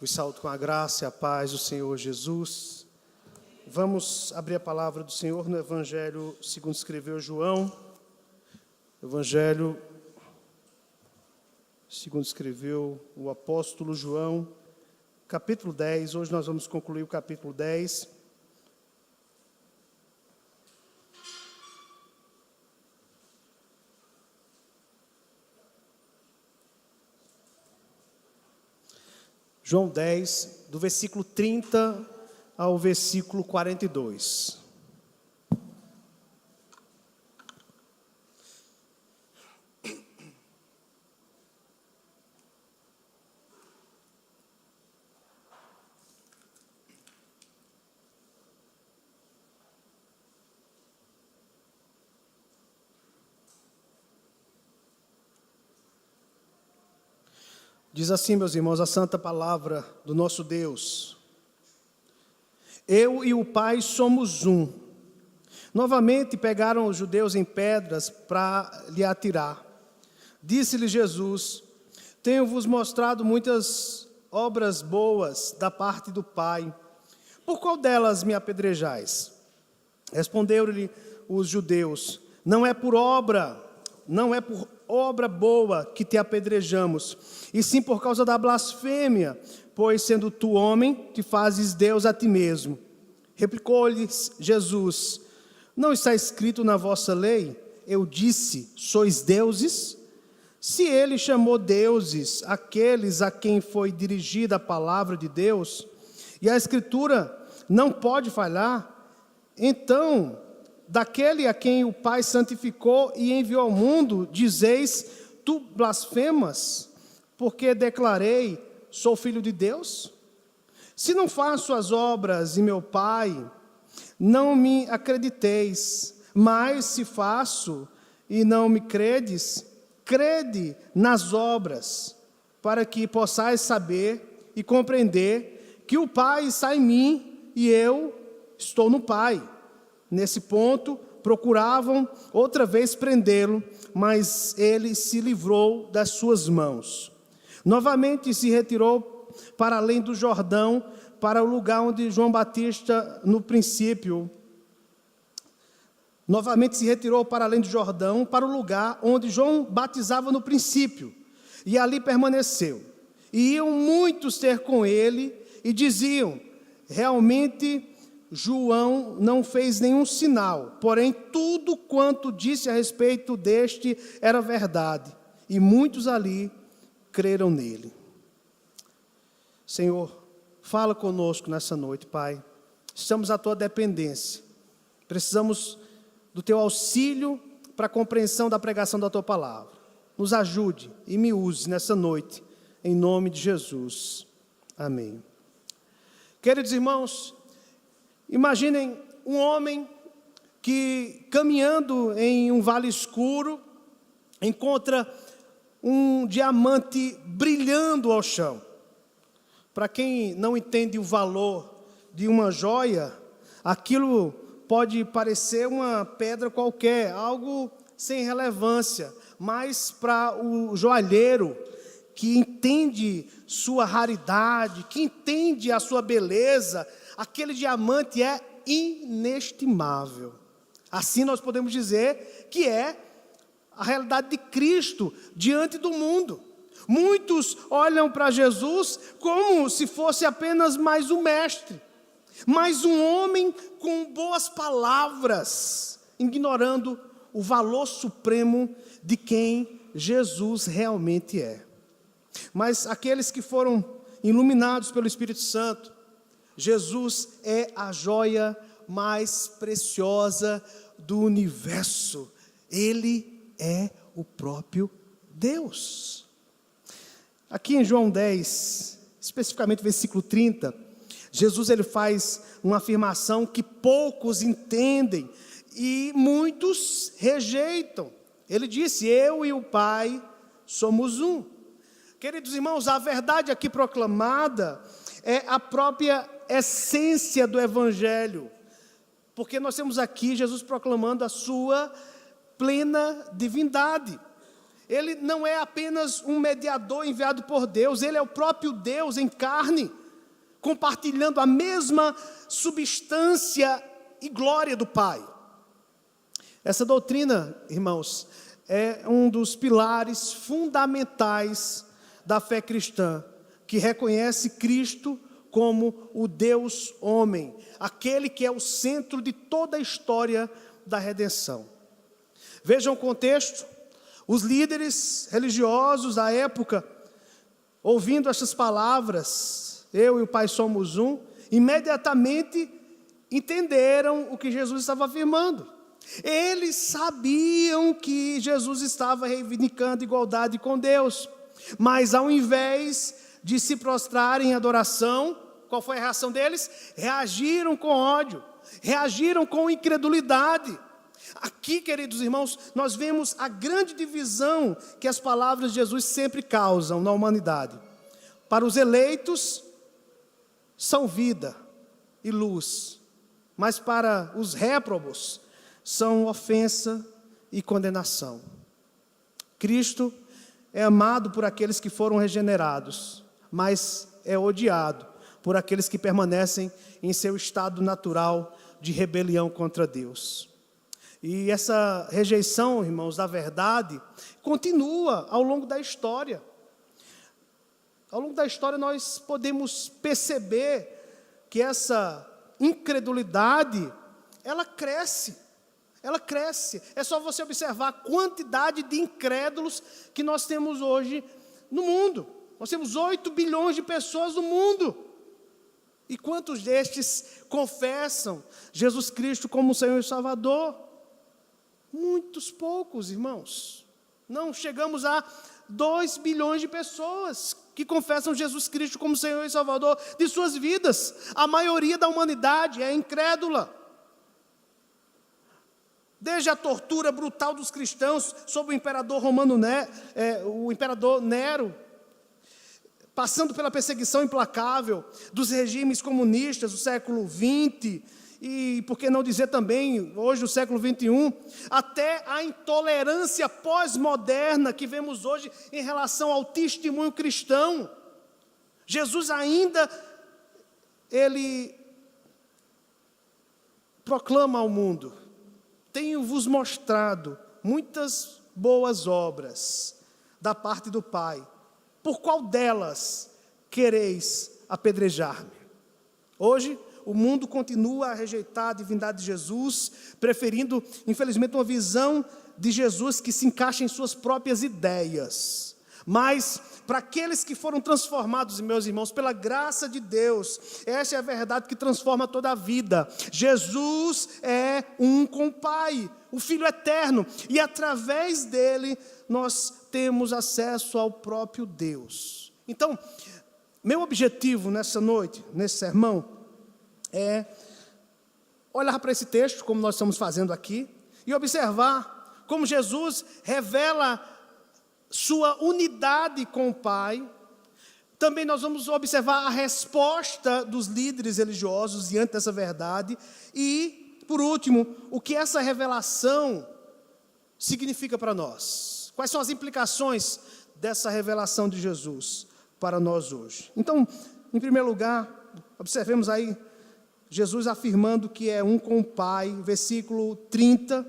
Vos saúdo com a graça e a paz do Senhor Jesus. Vamos abrir a palavra do Senhor no Evangelho segundo escreveu João. Evangelho segundo escreveu o apóstolo João, capítulo 10. Hoje nós vamos concluir o capítulo 10. João 10, do versículo 30 ao versículo 42. Diz assim, meus irmãos, a santa palavra do nosso Deus. Eu e o Pai somos um. Novamente pegaram os judeus em pedras para lhe atirar. Disse-lhe Jesus: tenho-vos mostrado muitas obras boas da parte do Pai. Por qual delas me apedrejais? Responderam-lhe os judeus: não é por obra boa que te apedrejamos, e sim por causa da blasfêmia, pois sendo tu homem, te fazes Deus a ti mesmo. Replicou-lhes Jesus: não está escrito na vossa lei, eu disse, sois deuses? Se ele chamou deuses aqueles a quem foi dirigida a palavra de Deus, e a Escritura não pode falhar, então daquele a quem o Pai santificou e enviou ao mundo, dizeis, tu blasfemas, porque declarei, sou filho de Deus? Se não faço as obras de meu Pai, não me acrediteis, mas se faço e não me credes, crede nas obras, para que possais saber e compreender que o Pai está em mim e eu estou no Pai. Nesse ponto, procuravam outra vez prendê-lo, mas ele se livrou das suas mãos. Novamente se retirou para além do Jordão, para o lugar onde João Batista, no princípio. Novamente se retirou para além do Jordão, para o lugar onde João batizava no princípio, e ali permaneceu. E iam muitos ter com ele, e diziam, realmente João não fez nenhum sinal, porém tudo quanto disse a respeito deste era verdade, e muitos ali creram nele. Senhor, fala conosco nessa noite, Pai. Estamos à tua dependência, precisamos do teu auxílio para a compreensão da pregação da tua palavra. Nos ajude e me use nessa noite, em nome de Jesus. Amém. Queridos irmãos, imaginem um homem que, caminhando em um vale escuro, encontra um diamante brilhando ao chão. Para quem não entende o valor de uma joia, aquilo pode parecer uma pedra qualquer, algo sem relevância, mas para o joalheiro, que entende sua raridade, que entende a sua beleza, aquele diamante é inestimável. Assim nós podemos dizer que é a realidade de Cristo diante do mundo. Muitos olham para Jesus como se fosse apenas mais um mestre, mais um homem com boas palavras, ignorando o valor supremo de quem Jesus realmente é. Mas aqueles que foram iluminados pelo Espírito Santo, Jesus é a joia mais preciosa do universo. Ele é o próprio Deus. Aqui em João 10, especificamente versículo 30, Jesus ele faz uma afirmação que poucos entendem e muitos rejeitam. Ele disse, eu e o Pai somos um. Queridos irmãos, a verdade aqui proclamada é a própria essência do Evangelho, porque nós temos aqui Jesus proclamando a sua plena divindade. Ele não é apenas um mediador enviado por Deus, ele é o próprio Deus em carne, compartilhando a mesma substância e glória do Pai. Essa doutrina, irmãos, é um dos pilares fundamentais da fé cristã, que reconhece Cristo como o Deus homem, aquele que é o centro de toda a história da redenção. Vejam o contexto. Os líderes religiosos da época, ouvindo essas palavras, eu e o Pai somos um, imediatamente entenderam o que Jesus estava afirmando. Eles sabiam que Jesus estava reivindicando igualdade com Deus, mas ao invés de se prostrarem em adoração, qual foi a reação deles? Reagiram com ódio, reagiram com incredulidade. Aqui, queridos irmãos, nós vemos a grande divisão que as palavras de Jesus sempre causam na humanidade. Para os eleitos, são vida e luz, mas para os réprobos, são ofensa e condenação. Cristo é amado por aqueles que foram regenerados, mas é odiado por aqueles que permanecem em seu estado natural de rebelião contra Deus. E essa rejeição, irmãos, da verdade, continua ao longo da história. Ao longo da história nós podemos perceber que essa incredulidade, ela cresce. Ela cresce. É só você observar a quantidade de incrédulos que nós temos hoje no mundo. Nós temos 8 bilhões de pessoas no mundo. E quantos destes confessam Jesus Cristo como Senhor e Salvador? Muitos poucos, irmãos. Não chegamos a 2 bilhões de pessoas que confessam Jesus Cristo como Senhor e Salvador de suas vidas. A maioria da humanidade é incrédula. Desde a tortura brutal dos cristãos sob o imperador romano, o imperador Nero, passando pela perseguição implacável dos regimes comunistas do século XX, e por que não dizer também, hoje, do século XXI, até a intolerância pós-moderna que vemos hoje em relação ao testemunho cristão. Jesus ainda, ele proclama ao mundo: tenho-vos mostrado muitas boas obras da parte do Pai, por qual delas quereis apedrejar-me? Hoje, o mundo continua a rejeitar a divindade de Jesus, preferindo, infelizmente, uma visão de Jesus que se encaixa em suas próprias ideias. Mas, para aqueles que foram transformados, meus irmãos, pela graça de Deus, essa é a verdade que transforma toda a vida. Jesus é um com o Pai, o Filho eterno, e através dele nós temos acesso ao próprio Deus. Então, meu objetivo nessa noite, nesse sermão, é olhar para esse texto, como nós estamos fazendo aqui, e observar como Jesus revela sua unidade com o Pai. Também nós vamos observar a resposta dos líderes religiosos diante dessa verdade. E, por último, o que essa revelação significa para nós. Quais são as implicações dessa revelação de Jesus para nós hoje? Então, em primeiro lugar, observemos aí Jesus afirmando que é um com o Pai. Versículo 30,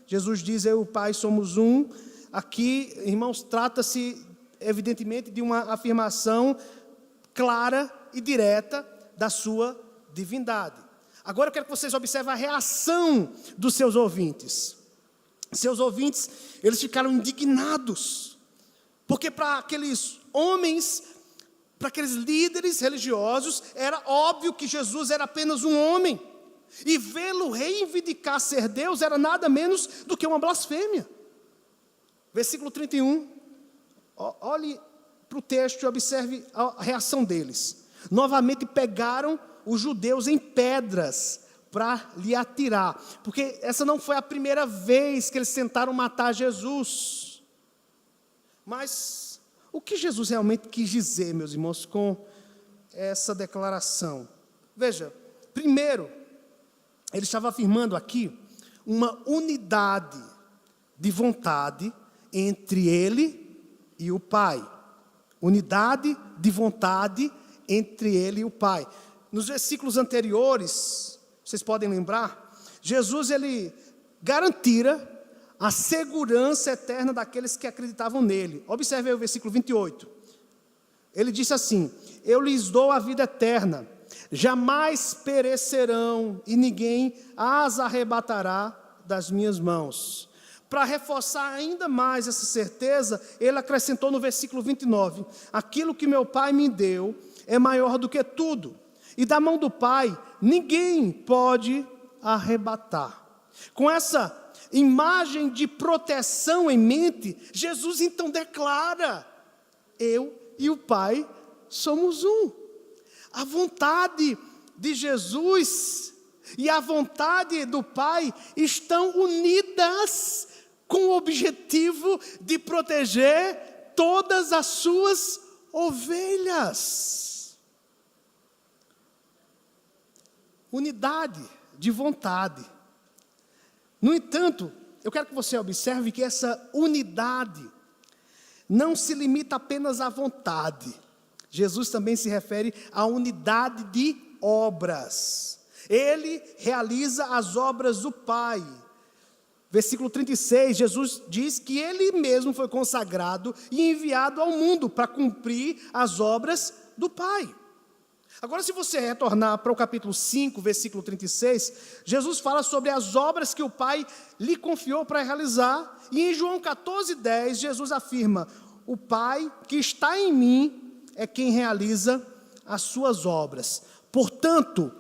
Jesus diz: eu e o Pai somos um. Aqui, irmãos, trata-se evidentemente de uma afirmação clara e direta da sua divindade. Agora eu quero que vocês observem a reação dos seus ouvintes. Seus ouvintes, eles ficaram indignados, porque para aqueles homens, para aqueles líderes religiosos, era óbvio que Jesus era apenas um homem, e vê-lo reivindicar ser Deus era nada menos do que uma blasfêmia. Versículo 31, olhe para o texto e observe a reação deles. Novamente pegaram os judeus em pedras para lhe atirar, porque essa não foi a primeira vez que eles tentaram matar Jesus. Mas o que Jesus realmente quis dizer, meus irmãos, com essa declaração? Veja, primeiro, ele estava afirmando aqui uma unidade de vontade entre ele e o Pai. Unidade de vontade entre ele e o Pai. Nos versículos anteriores, vocês podem lembrar, Jesus ele garantira a segurança eterna daqueles que acreditavam nele. Observe aí o versículo 28. Ele disse assim: eu lhes dou a vida eterna, jamais perecerão e ninguém as arrebatará das minhas mãos. Para reforçar ainda mais essa certeza, ele acrescentou no versículo 29, aquilo que meu Pai me deu é maior do que tudo, e da mão do Pai ninguém pode arrebatar. Com essa imagem de proteção em mente, Jesus então declara: eu e o Pai somos um. A vontade de Jesus e a vontade do Pai estão unidas com o objetivo de proteger todas as suas ovelhas. Unidade de vontade. No entanto, eu quero que você observe que essa unidade não se limita apenas à vontade. Jesus também se refere à unidade de obras. Ele realiza as obras do Pai. Versículo 36, Jesus diz que ele mesmo foi consagrado e enviado ao mundo para cumprir as obras do Pai. Agora, se você retornar para o capítulo 5, versículo 36, Jesus fala sobre as obras que o Pai lhe confiou para realizar. E em João 14:10, Jesus afirma: o Pai que está em mim é quem realiza as suas obras. Portanto,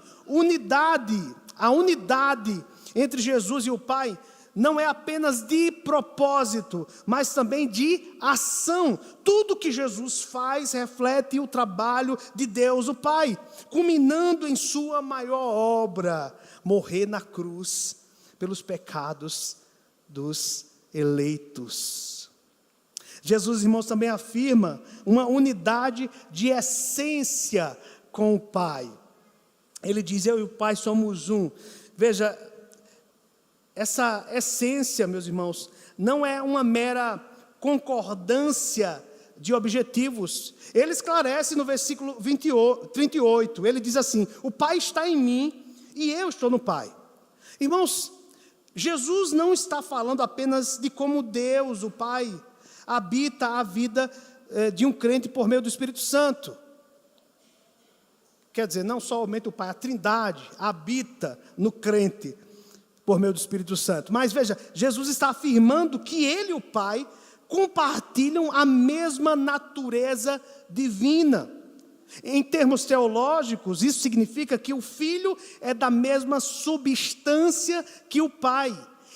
a unidade entre Jesus e o Pai não é apenas de propósito, mas também de ação. Tudo que Jesus faz reflete o trabalho de Deus, o Pai, culminando em sua maior obra, morrer na cruz pelos pecados dos eleitos. Jesus, irmãos, também afirma uma unidade de essência com o Pai. Ele diz: eu e o Pai somos um. Veja, essa essência, meus irmãos, não é uma mera concordância de objetivos. Ele esclarece no versículo 38, ele diz assim: o Pai está em mim e eu estou no Pai. Irmãos, Jesus não está falando apenas de como Deus, o Pai, habita a vida de um crente por meio do Espírito Santo. Quer dizer, não somente o Pai, a Trindade habita no crente por meio do Espírito Santo. Mas veja, Jesus está afirmando que ele e o Pai compartilham a mesma natureza divina. Em termos teológicos, isso significa que o Filho é da mesma substância que o Pai,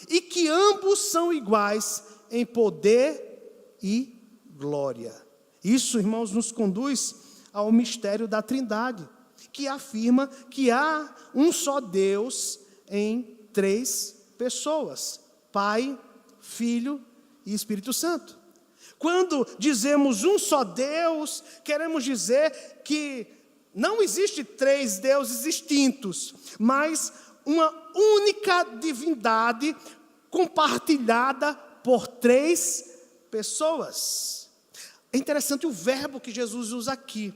e que ambos são iguais em poder e glória. Isso, irmãos, nos conduz ao mistério da Trindade, que afirma que há um só Deus em 3 pessoas: Pai, Filho e Espírito Santo. Quando dizemos um só Deus, queremos dizer que não existe 3 deuses distintos, mas uma única divindade compartilhada por 3 pessoas. É interessante o verbo que Jesus usa aqui.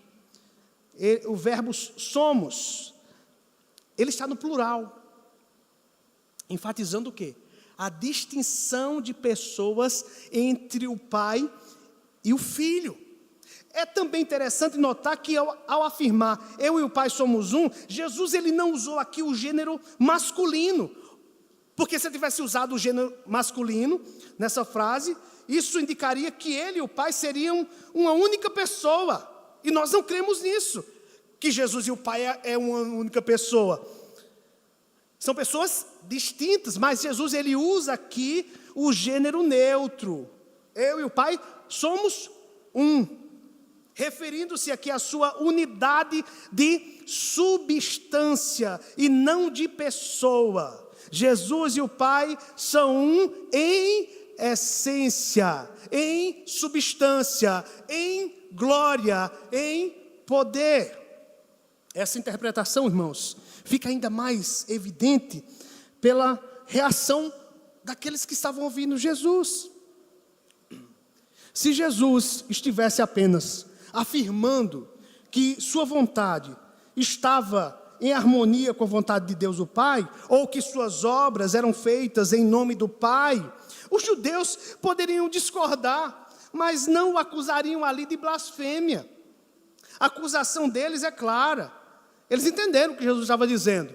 O verbo somos, ele está no plural, enfatizando o quê? A distinção de pessoas entre o Pai e o Filho. É também interessante notar que ao afirmar eu e o Pai somos um, Jesus ele não usou aqui o gênero masculino, porque se ele tivesse usado o gênero masculino nessa frase, isso indicaria que ele e o Pai seriam uma única pessoa. E nós não cremos nisso, que Jesus e o Pai é uma única pessoa. São pessoas distintas, mas Jesus ele usa aqui o gênero neutro. Eu e o Pai somos um, referindo-se aqui à sua unidade de substância e não de pessoa. Jesus e o Pai são um em essência, em substância, em glória, em poder. Essa interpretação, irmãos, fica ainda mais evidente pela reação daqueles que estavam ouvindo Jesus. Se Jesus estivesse apenas afirmando que sua vontade estava em harmonia com a vontade de Deus o Pai, ou que suas obras eram feitas em nome do Pai, os judeus poderiam discordar, mas não o acusariam ali de blasfêmia. A acusação deles é clara. Eles entenderam o que Jesus estava dizendo.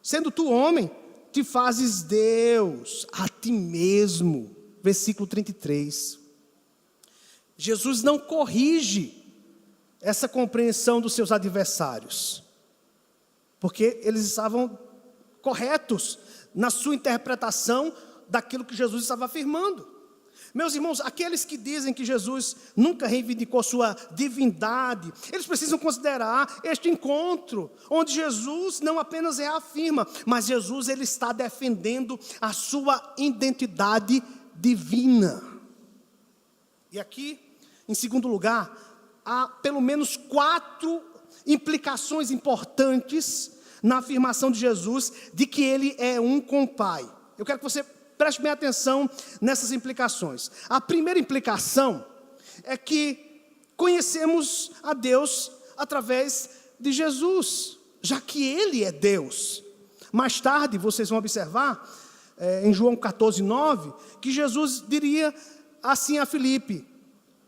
Sendo tu homem, te fazes Deus a ti mesmo. Versículo 33. Jesus não corrige essa compreensão dos seus adversários, porque eles estavam corretos na sua interpretação daquilo que Jesus estava afirmando. Meus irmãos, aqueles que dizem que Jesus nunca reivindicou sua divindade, eles precisam considerar este encontro, onde Jesus não apenas reafirma, mas Jesus ele está defendendo a sua identidade divina. E aqui, em segundo lugar, há pelo menos 4 implicações importantes na afirmação de Jesus de que ele é um com o Pai. Eu quero que você preste bem atenção nessas implicações. A primeira implicação é que conhecemos a Deus através de Jesus, já que Ele é Deus. Mais tarde, vocês vão observar, em João 14:9, que Jesus diria assim a Filipe: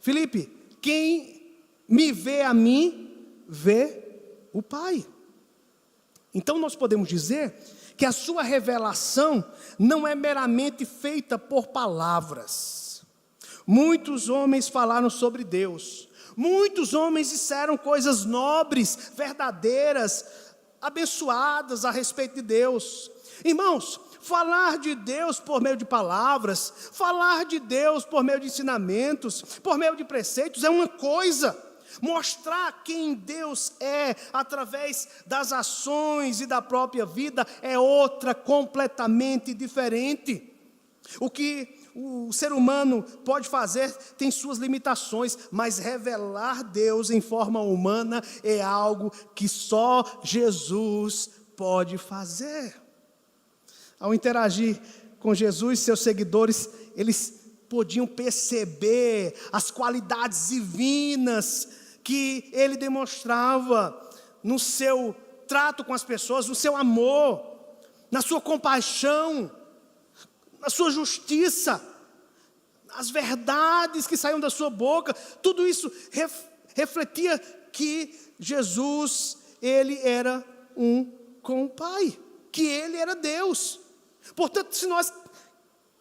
Filipe, quem me vê a mim, vê o Pai. Então nós podemos dizer que a sua revelação não é meramente feita por palavras. Muitos homens falaram sobre Deus, muitos homens disseram coisas nobres, verdadeiras, abençoadas a respeito de Deus. Irmãos, falar de Deus por meio de palavras, falar de Deus por meio de ensinamentos, por meio de preceitos é uma coisa. Mostrar quem Deus é através das ações e da própria vida é outra completamente diferente. O que o ser humano pode fazer tem suas limitações, mas revelar Deus em forma humana é algo que só Jesus pode fazer. Ao interagir com Jesus, seus seguidores, eles podiam perceber as qualidades divinas que ele demonstrava no seu trato com as pessoas, no seu amor, na sua compaixão, na sua justiça, as verdades que saíam da sua boca. Tudo isso refletia que Jesus, ele era um com o Pai, que ele era Deus. Portanto, se nós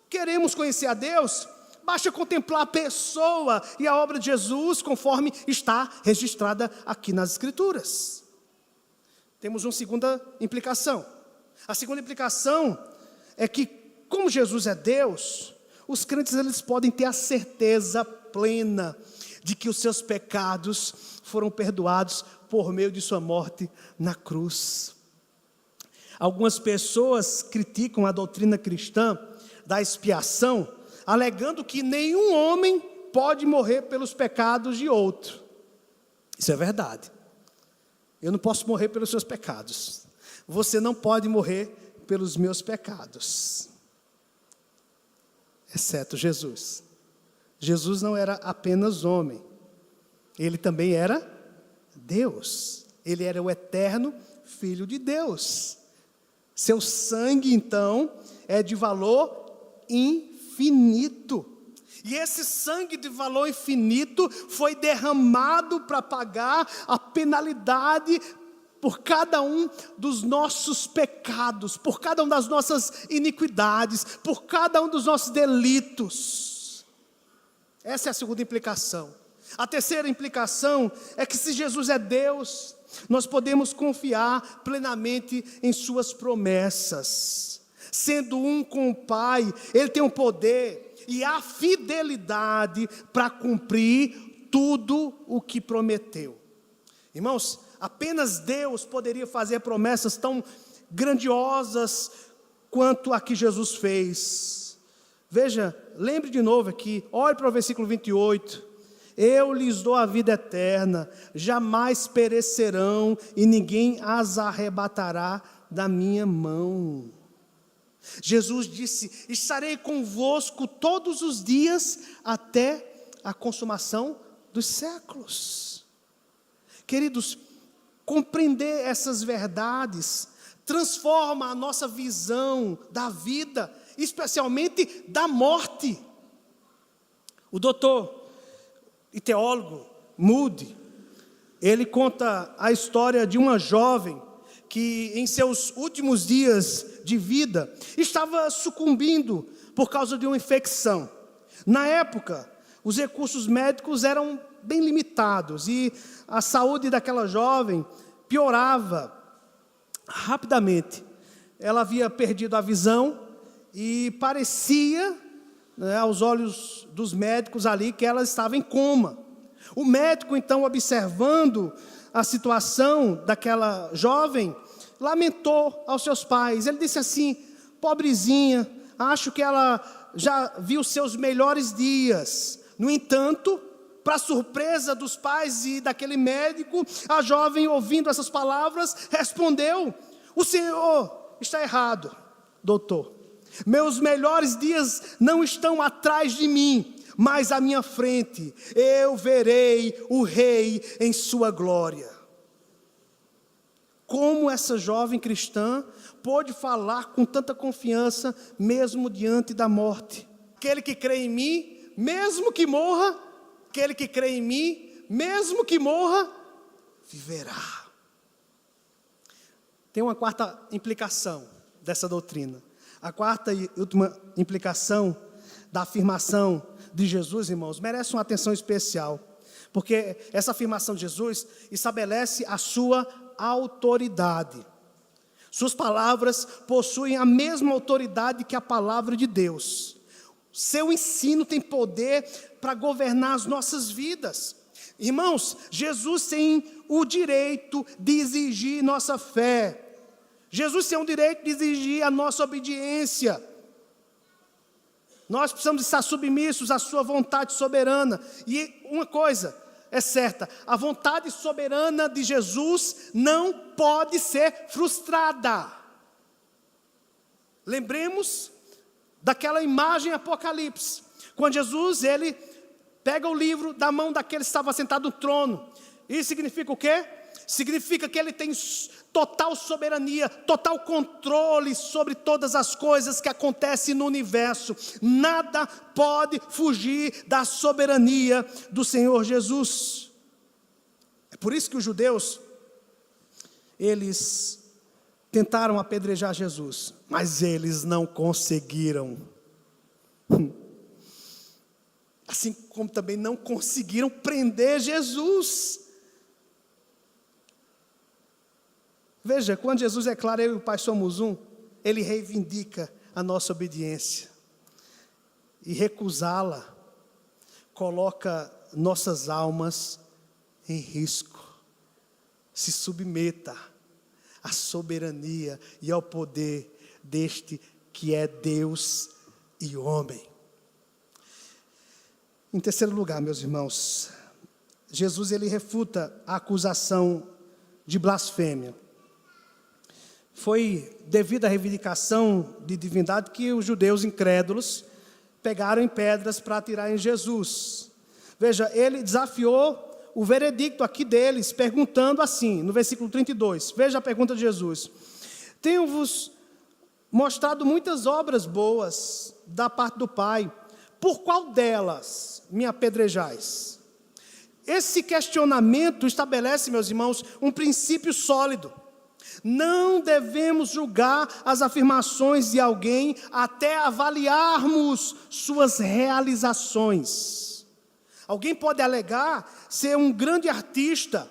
queremos conhecer a Deus, basta contemplar a pessoa e a obra de Jesus, conforme está registrada aqui nas Escrituras. Temos uma segunda implicação. A segunda implicação é que, como Jesus é Deus, os crentes eles podem ter a certeza plena de que os seus pecados foram perdoados por meio de sua morte na cruz. Algumas pessoas criticam a doutrina cristã da expiação, alegando que nenhum homem pode morrer pelos pecados de outro. Isso é verdade. Eu não posso morrer pelos seus pecados. Você não pode morrer pelos meus pecados. Exceto Jesus. Jesus não era apenas homem. Ele também era Deus. Ele era o eterno Filho de Deus. Seu sangue, então, é de valor infinito. E esse sangue de valor infinito foi derramado para pagar a penalidade por cada um dos nossos pecados, por cada uma das nossas iniquidades, por cada um dos nossos delitos. Essa é a segunda implicação. A terceira implicação é que, se Jesus é Deus, nós podemos confiar plenamente em suas promessas. Sendo um com o Pai, Ele tem o poder e a fidelidade para cumprir tudo o que prometeu. Irmãos, apenas Deus poderia fazer promessas tão grandiosas quanto a que Jesus fez. Veja, lembre de novo aqui, olhe para o versículo 28. Eu lhes dou a vida eterna, jamais perecerão e ninguém as arrebatará da minha mão. Jesus disse: estarei convosco todos os dias até a consumação dos séculos. Queridos, compreender essas verdades transforma a nossa visão da vida, especialmente da morte. O doutor e teólogo Moody, ele conta a história de uma jovem que em seus últimos dias de vida estava sucumbindo por causa de uma infecção. Na época, os recursos médicos eram bem limitados e a saúde daquela jovem piorava rapidamente. Ela havia perdido a visão e parecia, aos olhos dos médicos ali, que ela estava em coma. O médico, então, observando a situação daquela jovem, lamentou aos seus pais. Ele disse assim: pobrezinha, acho que ela já viu seus melhores dias. No entanto, para surpresa dos pais e daquele médico, a jovem, ouvindo essas palavras, respondeu: o senhor está errado, doutor. Meus melhores dias não estão atrás de mim, mas à minha frente. Eu verei o Rei em sua glória. Como essa jovem cristã pôde falar com tanta confiança, mesmo diante da morte? Aquele que crê em mim, mesmo que morra, aquele que crê em mim, mesmo que morra, viverá. Tem uma quarta implicação dessa doutrina. A quarta e última implicação da afirmação de Jesus, irmãos, merece uma atenção especial, porque essa afirmação de Jesus estabelece a sua autoridade. Suas palavras possuem a mesma autoridade que a palavra de Deus. Seu ensino tem poder para governar as nossas vidas. Irmãos, Jesus tem o direito de exigir nossa fé. Jesus tem o direito de exigir a nossa obediência. Nós precisamos estar submissos à sua vontade soberana. E uma coisa é certa: a vontade soberana de Jesus não pode ser frustrada. Lembremos daquela imagem Apocalipse, quando Jesus, ele pega o livro da mão daquele que estava sentado no trono. Isso significa o quê? Significa que ele tem total soberania, total controle sobre todas as coisas que acontecem no universo. Nada pode fugir da soberania do Senhor Jesus. É por isso que os judeus, eles tentaram apedrejar Jesus, mas eles não conseguiram. Assim como também não conseguiram prender Jesus. Veja, quando Jesus é claro, eu e o Pai somos um, Ele reivindica a nossa obediência. E recusá-la coloca nossas almas em risco. Se submeta à soberania e ao poder deste que é Deus e homem. Em terceiro lugar, meus irmãos, Jesus, ele refuta a acusação de blasfêmia. Foi devido à reivindicação de divindade que os judeus incrédulos pegaram em pedras para atirar em Jesus. Veja, ele desafiou o veredicto aqui deles, perguntando assim, no versículo 32, veja a pergunta de Jesus: tenho-vos mostrado muitas obras boas da parte do Pai, por qual delas me apedrejais? Esse questionamento estabelece, meus irmãos, um princípio sólido. Não devemos julgar as afirmações de alguém até avaliarmos suas realizações. Alguém pode alegar ser um grande artista,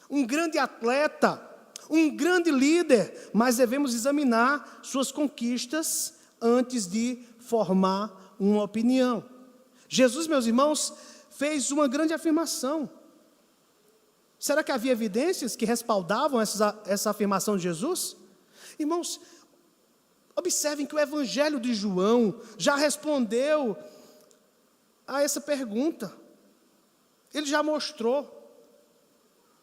um grande atleta, um grande líder, mas devemos examinar suas conquistas antes de formar uma opinião. Jesus, meus irmãos, fez uma grande afirmação. Será que havia evidências que respaldavam essa afirmação de Jesus? Irmãos, observem que o Evangelho de João já respondeu a essa pergunta. Ele já mostrou,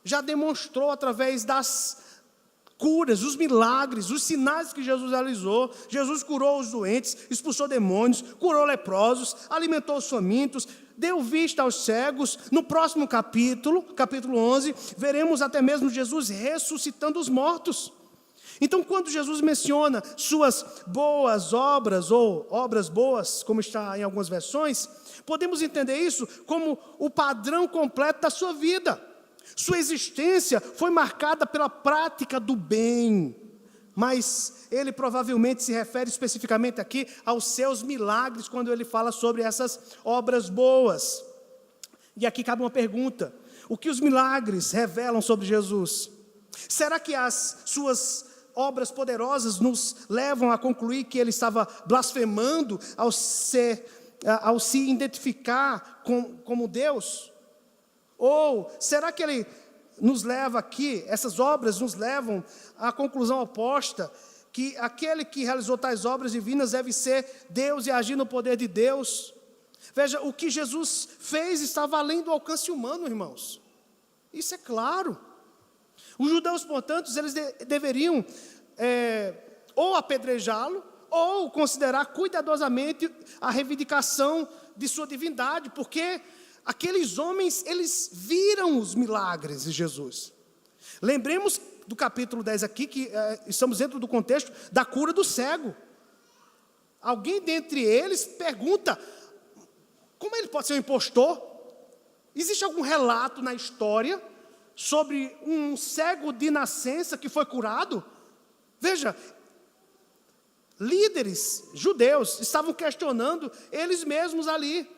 já demonstrou através das curas, os milagres, os sinais que Jesus realizou. Jesus curou os doentes, expulsou demônios, curou leprosos, alimentou os famintos, deu vista aos cegos. No próximo capítulo, capítulo 11, veremos até mesmo Jesus ressuscitando os mortos. Então, quando Jesus menciona suas boas obras, ou obras boas, como está em algumas versões, podemos entender isso como o padrão completo da sua vida. Sua existência foi marcada pela prática do bem, mas ele provavelmente se refere especificamente aqui aos seus milagres, quando ele fala sobre essas obras boas. E aqui cabe uma pergunta: o que os milagres revelam sobre Jesus? Será que as suas obras poderosas nos levam a concluir que ele estava blasfemando ao se identificar como Deus? Ou será que ele nos leva aqui, essas obras nos levam à conclusão oposta, que aquele que realizou tais obras divinas deve ser Deus e agir no poder de Deus? Veja, o que Jesus fez estava além do alcance humano, irmãos. Isso é claro. Os judeus, portanto, eles deveriam ou apedrejá-lo, ou considerar cuidadosamente a reivindicação de sua divindade, porque aqueles homens, eles viram os milagres de Jesus. Lembremos do capítulo 10 aqui, que estamos dentro do contexto da cura do cego. Alguém dentre eles pergunta: como ele pode ser um impostor? Existe algum relato na história sobre um cego de nascença que foi curado? Veja, líderes judeus estavam questionando eles mesmos ali.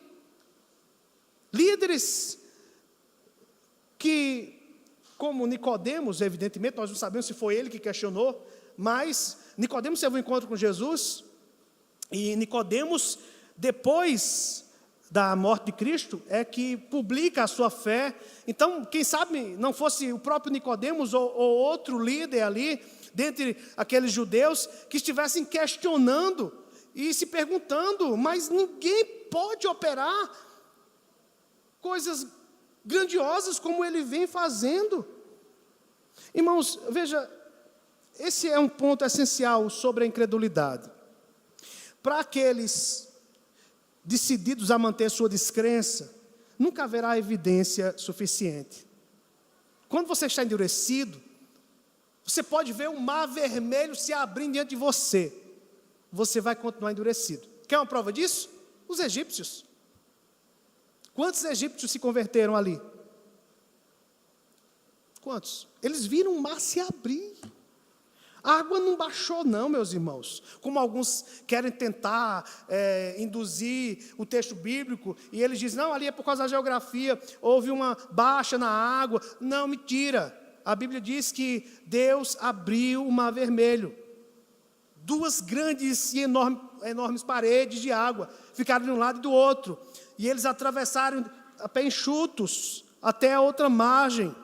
Líderes que, como Nicodemos, evidentemente, nós não sabemos se foi ele que questionou, mas Nicodemos teve um encontro com Jesus, e Nicodemos, depois da morte de Cristo, é que publica a sua fé. Então, quem sabe não fosse o próprio Nicodemos ou outro líder ali, dentre aqueles judeus, que estivessem questionando e se perguntando: mas ninguém pode operar coisas grandiosas como ele vem fazendo. Irmãos, veja, esse é um ponto essencial sobre a incredulidade. Para aqueles decididos a manter sua descrença, nunca haverá evidência suficiente. Quando você está endurecido, você pode ver o mar vermelho se abrindo diante de você. Você vai continuar endurecido. Quer uma prova disso? Os egípcios. Quantos egípcios se converteram ali? Quantos? Eles viram o mar se abrir. A água não baixou não, meus irmãos, como alguns querem tentar induzir o texto bíblico, e eles dizem: não, ali é por causa da geografia, houve uma baixa na água. Não, mentira. A Bíblia diz que Deus abriu o mar vermelho. Duas grandes e enormes paredes de água ficaram de um lado e do outro, e eles atravessaram a pé enxutos até a outra margem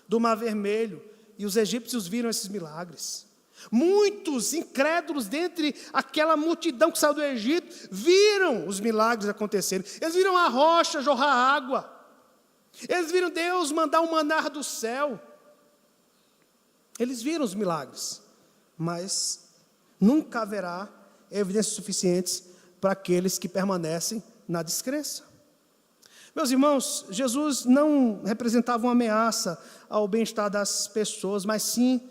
do mar vermelho, e os egípcios viram esses milagres. Muitos incrédulos dentre aquela multidão que saiu do Egito viram os milagres acontecerem. Eles viram a rocha jorrar água. Eles viram Deus mandar um maná do céu. Eles viram os milagres, mas nunca haverá evidências suficientes para aqueles que permanecem na descrença. Meus irmãos, Jesus não representava uma ameaça ao bem-estar das pessoas, mas sim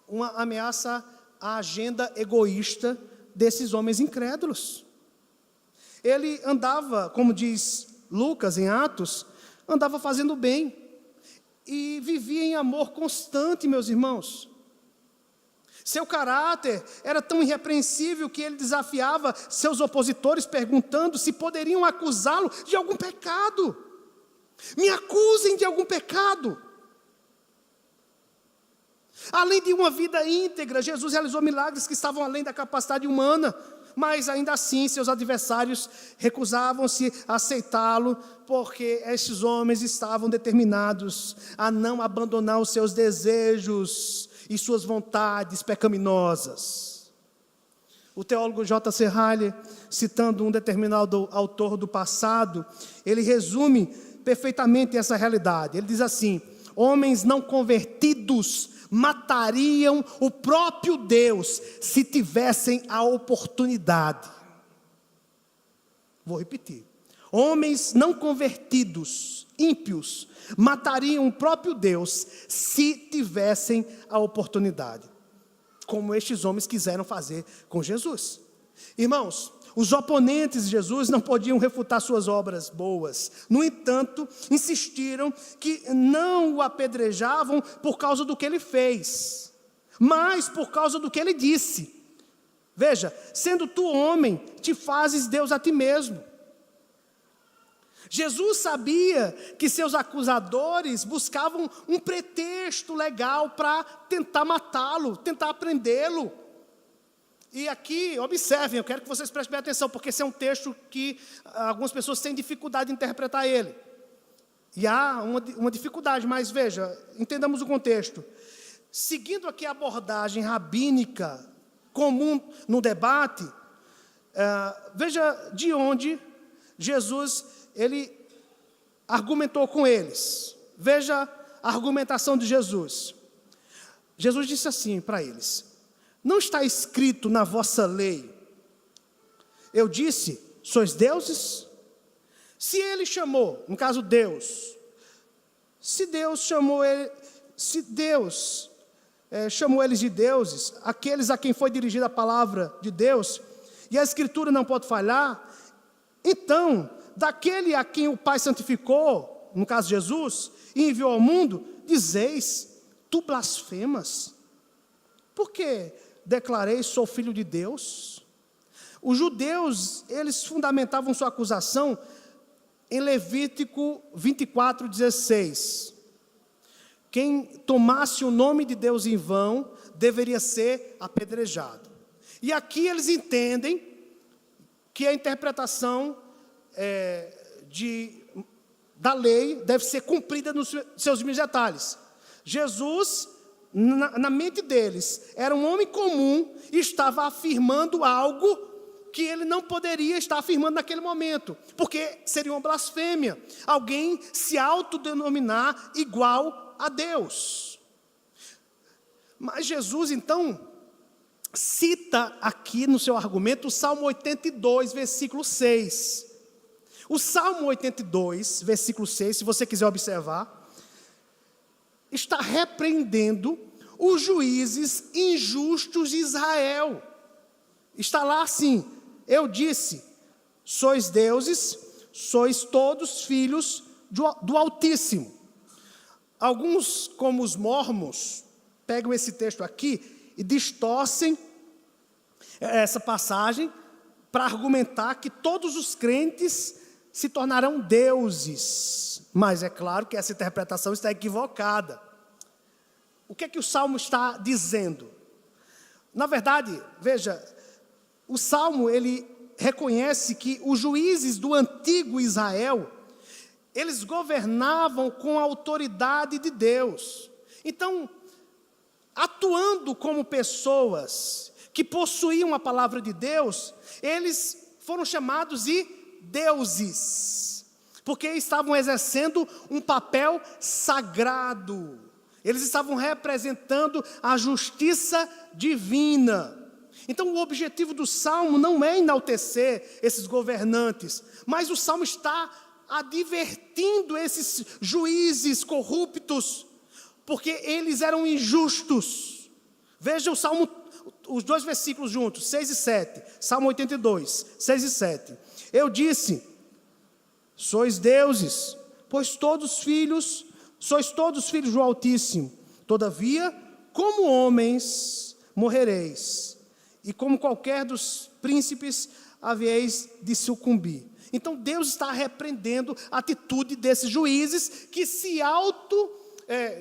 uma ameaça à agenda egoísta desses homens incrédulos. Ele andava, como diz Lucas em Atos, andava fazendo bem e vivia em amor constante, meus irmãos. Seu caráter era tão irrepreensível que ele desafiava seus opositores, perguntando se poderiam acusá-lo de algum pecado. Me acusem de algum pecado. Além de uma vida íntegra, Jesus realizou milagres que estavam além da capacidade humana, mas ainda assim seus adversários recusavam-se a aceitá-lo, porque estes homens estavam determinados a não abandonar os seus desejos e suas vontades pecaminosas. O teólogo J.C. Ryle, citando um determinado autor do passado, ele resume perfeitamente essa realidade. Ele diz assim: homens não convertidos matariam o próprio Deus se tivessem a oportunidade. Vou repetir. Homens não convertidos, ímpios, matariam o próprio Deus se tivessem a oportunidade, como estes homens quiseram fazer com Jesus. Irmãos, os oponentes de Jesus não podiam refutar suas obras boas. No entanto, insistiram que não o apedrejavam por causa do que ele fez, mas por causa do que ele disse. Veja, sendo tu homem, te fazes Deus a ti mesmo. Jesus sabia que seus acusadores buscavam um pretexto legal para tentar matá-lo, tentar prendê-lo. E aqui, observem, eu quero que vocês prestem atenção, porque esse é um texto que algumas pessoas têm dificuldade de interpretar ele. E há uma dificuldade, mas veja, entendamos o contexto. Seguindo aqui a abordagem rabínica comum no debate, veja de onde Jesus ele argumentou com eles. Veja a argumentação de Jesus. Jesus disse assim para eles: não está escrito na vossa lei, eu disse, sois deuses? Se ele chamou, no caso Deus, se Deus chamou eles de deuses, aqueles a quem foi dirigida a palavra de Deus, e a Escritura não pode falhar, então, daquele a quem o Pai santificou, no caso Jesus, e enviou ao mundo, dizeis, tu blasfemas. Por que declarei, sou filho de Deus? Os judeus, eles fundamentavam sua acusação em Levítico 24:16. Quem tomasse o nome de Deus em vão, deveria ser apedrejado. E aqui eles entendem que a interpretação da lei deve ser cumprida nos seus detalhes. Jesus, na mente deles, era um homem comum e estava afirmando algo que ele não poderia estar afirmando naquele momento, porque seria uma blasfêmia, alguém se autodenominar igual a Deus. Mas Jesus, então, cita aqui no seu argumento o Salmo 82, versículo 6. O Salmo 82, versículo 6, se você quiser observar, está repreendendo os juízes injustos de Israel. Está lá assim: eu disse, sois deuses, sois todos filhos do Altíssimo. Alguns, como os mormons, pegam esse texto aqui e distorcem essa passagem para argumentar que todos os crentes se tornarão deuses. Mas é claro que essa interpretação está equivocada. O que é que o Salmo está dizendo? Na verdade, veja, o Salmo ele reconhece que os juízes do antigo Israel, eles governavam com a autoridade de Deus. Então, atuando como pessoas que possuíam a palavra de Deus, eles foram chamados de deuses, porque estavam exercendo um papel sagrado. Eles estavam representando a justiça divina. Então, o objetivo do Salmo não é enaltecer esses governantes, mas o Salmo está advertindo esses juízes corruptos, porque eles eram injustos. Veja o Salmo, os dois versículos juntos, 6 e 7, Salmo 82, 6 e 7. Eu disse, sois deuses, sois todos filhos do Altíssimo. Todavia, como homens morrereis, e como qualquer dos príncipes haveis de sucumbir. Então Deus está repreendendo a atitude desses juízes que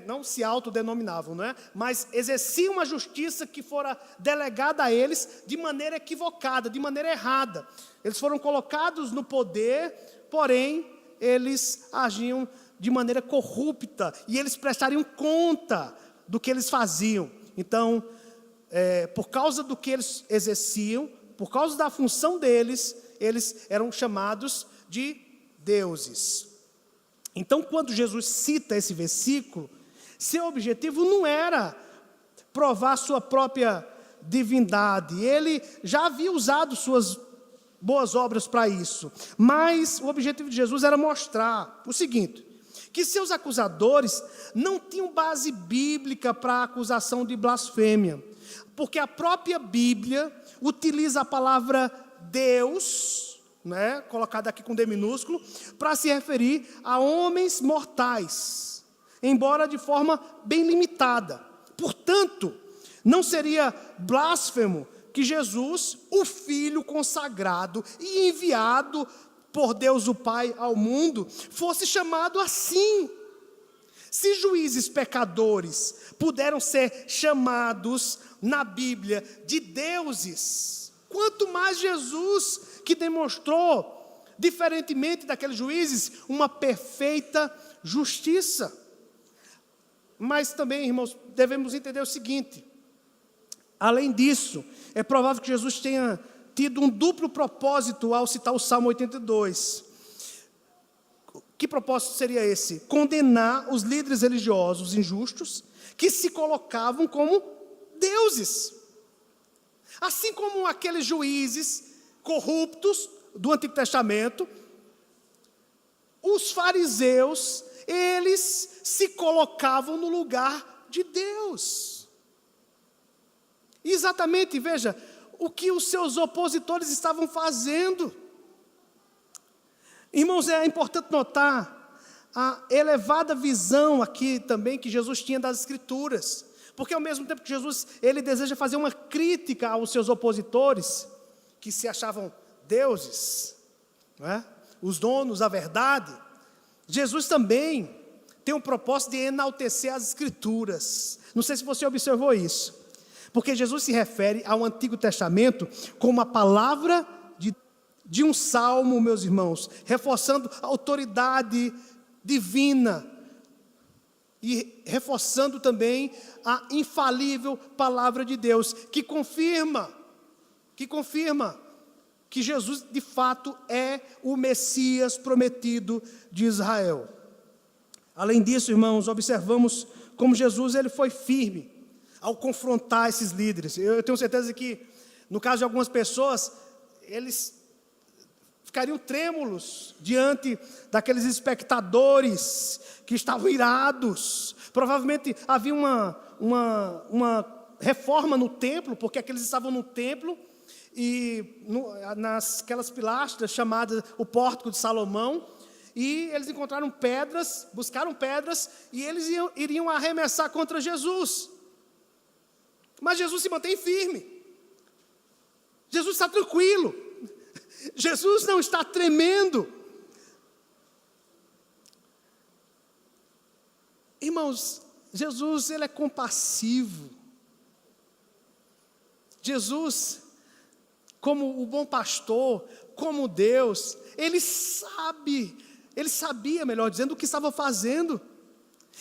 não se autodenominavam, não é? Mas exerciam uma justiça que fora delegada a eles de maneira equivocada, de maneira errada. Eles foram colocados no poder, porém, eles agiam de maneira corrupta, e eles prestariam conta do que eles faziam. Então, por causa do que eles exerciam, por causa da função deles, eles eram chamados de deuses. Então, quando Jesus cita esse versículo, seu objetivo não era provar sua própria divindade. Ele já havia usado suas boas obras para isso. Mas o objetivo de Jesus era mostrar o seguinte: que seus acusadores não tinham base bíblica para a acusação de blasfêmia, porque a própria Bíblia utiliza a palavra Deus, né, colocada aqui com D minúsculo, para se referir a homens mortais, embora de forma bem limitada. Portanto, não seria blasfemo que Jesus, o Filho consagrado e enviado por Deus o Pai ao mundo, fosse chamado assim. Se juízes pecadores puderam ser chamados na Bíblia de deuses, quanto mais Jesus, que demonstrou, diferentemente daqueles juízes, uma perfeita justiça. Mas também, irmãos, devemos entender o seguinte: além disso, é provável que Jesus tenha tido um duplo propósito ao citar o Salmo 82. Que propósito seria esse? Condenar os líderes religiosos injustos que se colocavam como deuses. Assim como aqueles juízes corruptos do Antigo Testamento, os fariseus, eles se colocavam no lugar de Deus. Exatamente, veja, o que os seus opositores estavam fazendo. Irmãos, é importante notar a elevada visão aqui também que Jesus tinha das Escrituras, porque ao mesmo tempo que Jesus, ele deseja fazer uma crítica aos seus opositores, que se achavam deuses, não é? Os donos da verdade, Jesus também tem o propósito de enaltecer as Escrituras. Não sei se você observou isso, porque Jesus se refere ao Antigo Testamento como a palavra de um salmo, meus irmãos, reforçando a autoridade divina e reforçando também a infalível palavra de Deus, que confirma que Jesus de fato é o Messias prometido de Israel. Além disso, irmãos, observamos como Jesus ele foi firme ao confrontar esses líderes. Eu tenho certeza que, no caso de algumas pessoas, eles ficariam trêmulos diante daqueles espectadores que estavam irados. Provavelmente havia uma reforma no templo, porque aqueles estavam no templo e nasquelas pilastras chamadas o Pórtico de Salomão, e eles encontraram pedras, buscaram pedras, e eles iriam arremessar contra Jesus. Mas Jesus se mantém firme. Jesus está tranquilo. Jesus não está tremendo. Irmãos, Jesus ele é compassivo. Jesus, como o bom pastor, como Deus, ele sabia, melhor dizendo, o que estava fazendo.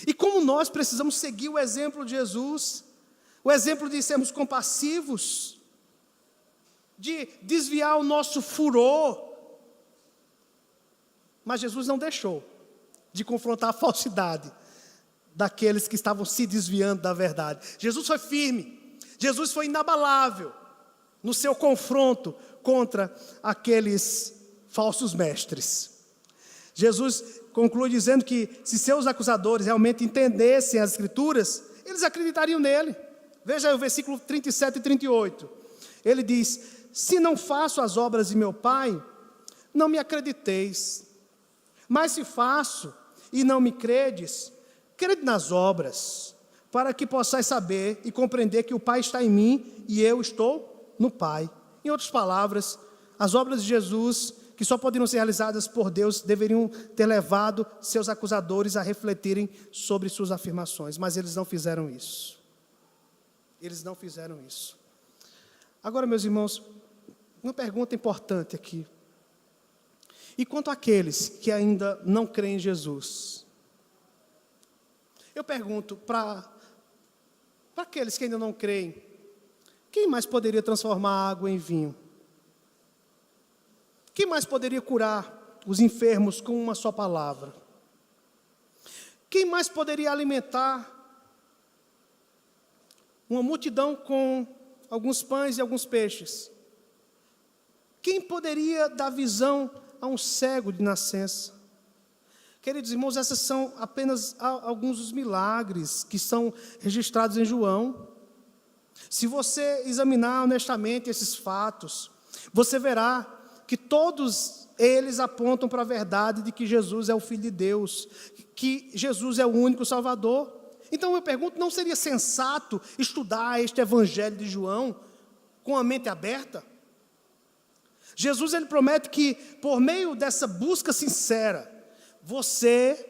E como nós precisamos seguir o exemplo de Jesus, o exemplo de sermos compassivos, de desviar o nosso furor. Mas Jesus não deixou de confrontar a falsidade daqueles que estavam se desviando da verdade. Jesus foi firme, Jesus foi inabalável no seu confronto contra aqueles falsos mestres. Jesus conclui dizendo que se seus acusadores realmente entendessem as Escrituras, eles acreditariam nele. Veja aí o versículo 37 e 38. Ele diz: se não faço as obras de meu Pai, não me acrediteis. Mas se faço e não me credes, crede nas obras, para que possais saber e compreender que o Pai está em mim e eu estou no Pai. Em outras palavras, as obras de Jesus, que só poderiam ser realizadas por Deus, deveriam ter levado seus acusadores a refletirem sobre suas afirmações, mas eles não fizeram isso. Eles não fizeram isso. Agora, meus irmãos, uma pergunta importante aqui. E quanto àqueles que ainda não creem em Jesus? Eu pergunto para aqueles que ainda não creem, quem mais poderia transformar água em vinho? Quem mais poderia curar os enfermos com uma só palavra? Quem mais poderia alimentar uma multidão com alguns pães e alguns peixes? Quem poderia dar visão a um cego de nascença? Queridos irmãos, esses são apenas alguns dos milagres que são registrados em João. Se você examinar honestamente esses fatos, você verá que todos eles apontam para a verdade de que Jesus é o Filho de Deus, que Jesus é o único Salvador. Então eu pergunto, não seria sensato estudar este Evangelho de João com a mente aberta? Jesus ele promete que por meio dessa busca sincera, você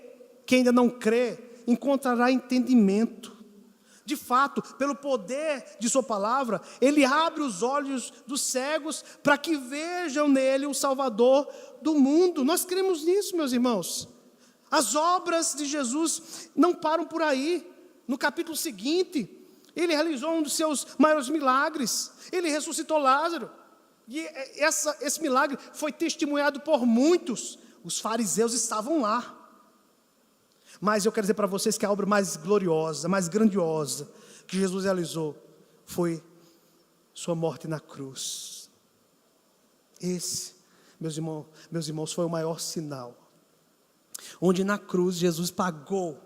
que ainda não crê, encontrará entendimento. De fato, pelo poder de sua palavra, ele abre os olhos dos cegos para que vejam nele o Salvador do mundo. Nós cremos nisso, meus irmãos. As obras de Jesus não param por aí. No capítulo seguinte, ele realizou um dos seus maiores milagres. Ele ressuscitou Lázaro. E esse milagre foi testemunhado por muitos. Os fariseus estavam lá. Mas eu quero dizer para vocês que a obra mais gloriosa, mais grandiosa que Jesus realizou foi sua morte na cruz. Esse, meus irmãos, foi o maior sinal. Onde na cruz Jesus pagou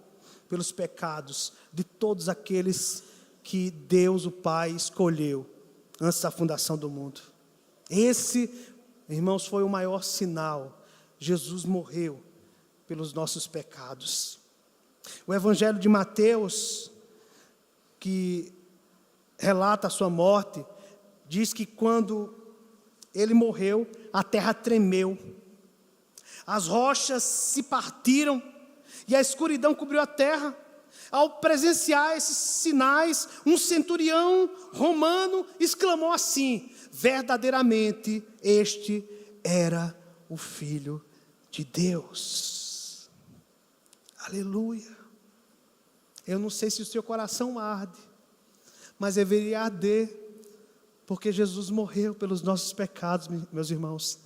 pelos pecados de todos aqueles que Deus, o Pai, escolheu antes da fundação do mundo. Esse, irmãos, foi o maior sinal. Jesus morreu pelos nossos pecados. O Evangelho de Mateus, que relata a sua morte, diz que quando ele morreu, a terra tremeu, as rochas se partiram e a escuridão cobriu a terra. Ao presenciar esses sinais, um centurião romano exclamou assim: verdadeiramente este era o Filho de Deus. Aleluia. Eu não sei se o seu coração arde, mas deveria arder, porque Jesus morreu pelos nossos pecados, meus irmãos.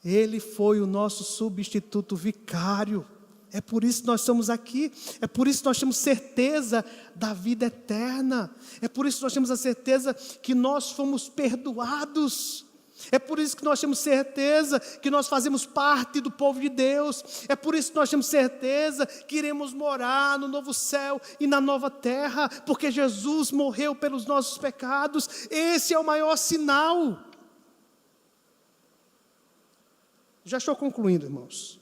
Ele foi o nosso substituto vicário. É por isso que nós estamos aqui, é por isso que nós temos certeza da vida eterna, é por isso que nós temos a certeza que nós fomos perdoados, é por isso que nós temos certeza que nós fazemos parte do povo de Deus, é por isso que nós temos certeza que iremos morar no novo céu e na nova terra, porque Jesus morreu pelos nossos pecados. Esse é o maior sinal. Já estou concluindo, irmãos.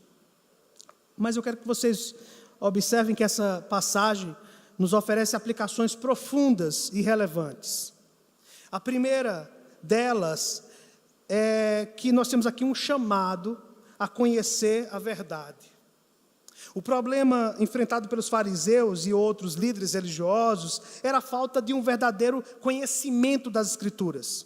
Mas eu quero que vocês observem que essa passagem nos oferece aplicações profundas e relevantes. A primeira delas é que nós temos aqui um chamado a conhecer a verdade. O problema enfrentado pelos fariseus e outros líderes religiosos era a falta de um verdadeiro conhecimento das Escrituras.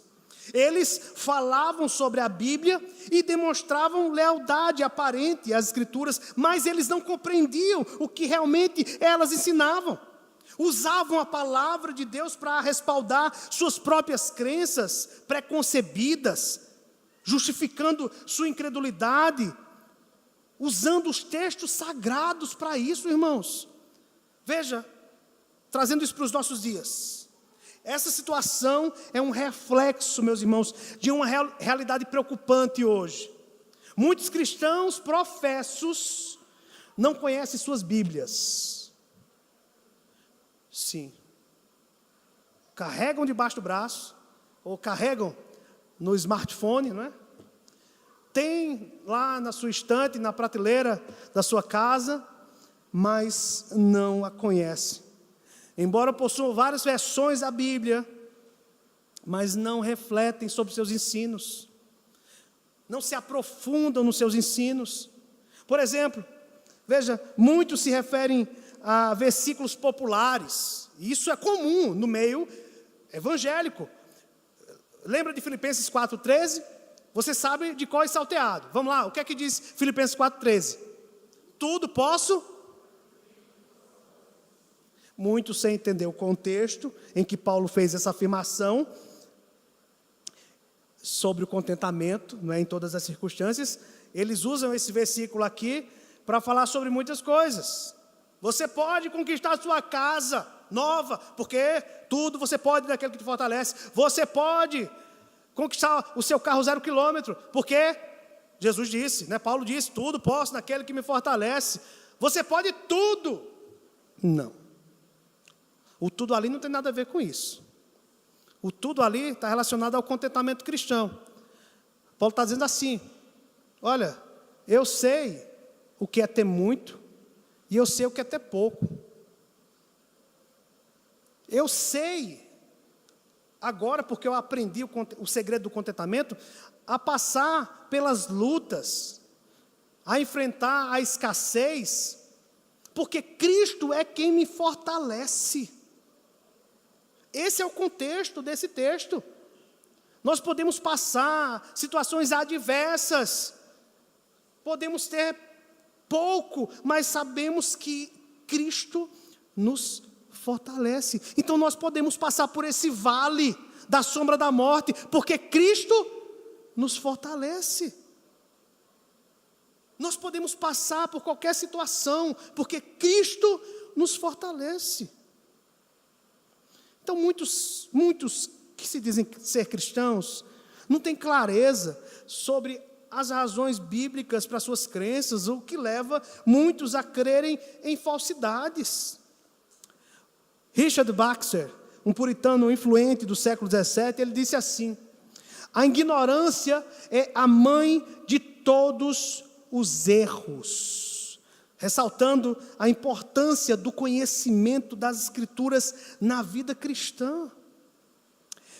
Eles falavam sobre a Bíblia e demonstravam lealdade aparente às Escrituras, mas eles não compreendiam o que realmente elas ensinavam. Usavam a palavra de Deus para respaldar suas próprias crenças preconcebidas, justificando sua incredulidade, usando os textos sagrados para isso, irmãos. Veja, trazendo isso para os nossos dias. Essa situação é um reflexo, meus irmãos, de uma realidade preocupante hoje. Muitos cristãos professos não conhecem suas Bíblias. Sim. Carregam debaixo do braço, ou carregam no smartphone, não é? Tem lá na sua estante, na prateleira da sua casa, mas não a conhece. Embora possuam várias versões da Bíblia, mas não refletem sobre seus ensinos, não se aprofundam nos seus ensinos. Por exemplo, veja, muitos se referem a versículos populares, e isso é comum no meio evangélico. Lembra de Filipenses 4,13? Você sabe de qual é salteado. Vamos lá, o que é que diz Filipenses 4,13? Tudo posso. Muitos sem entender o contexto em que Paulo fez essa afirmação sobre o contentamento, não é, em todas as circunstâncias, eles usam esse versículo aqui para falar sobre muitas coisas. Você pode conquistar a sua casa nova, porque tudo você pode daquele que te fortalece. Você pode conquistar o seu carro 0 quilômetro, porque Jesus disse, né? Paulo disse, tudo posso naquele que me fortalece. Você pode tudo. Não. O tudo ali não tem nada a ver com isso. O tudo ali está relacionado ao contentamento cristão. Paulo está dizendo assim, olha, eu sei o que é ter muito e eu sei o que é ter pouco. Eu sei, agora porque eu aprendi o segredo do contentamento, a passar pelas lutas, a enfrentar a escassez, porque Cristo é quem me fortalece. Esse é o contexto desse texto. Nós podemos passar situações adversas, podemos ter pouco, mas sabemos que Cristo nos fortalece. Então nós podemos passar por esse vale da sombra da morte, porque Cristo nos fortalece. Nós podemos passar por qualquer situação, porque Cristo nos fortalece. Então muitos que se dizem ser cristãos, não têm clareza sobre as razões bíblicas para suas crenças, o que leva muitos a crerem em falsidades. Richard Baxter, um puritano influente do século XVII, ele disse assim: a ignorância é a mãe de todos os erros, ressaltando a importância do conhecimento das Escrituras na vida cristã.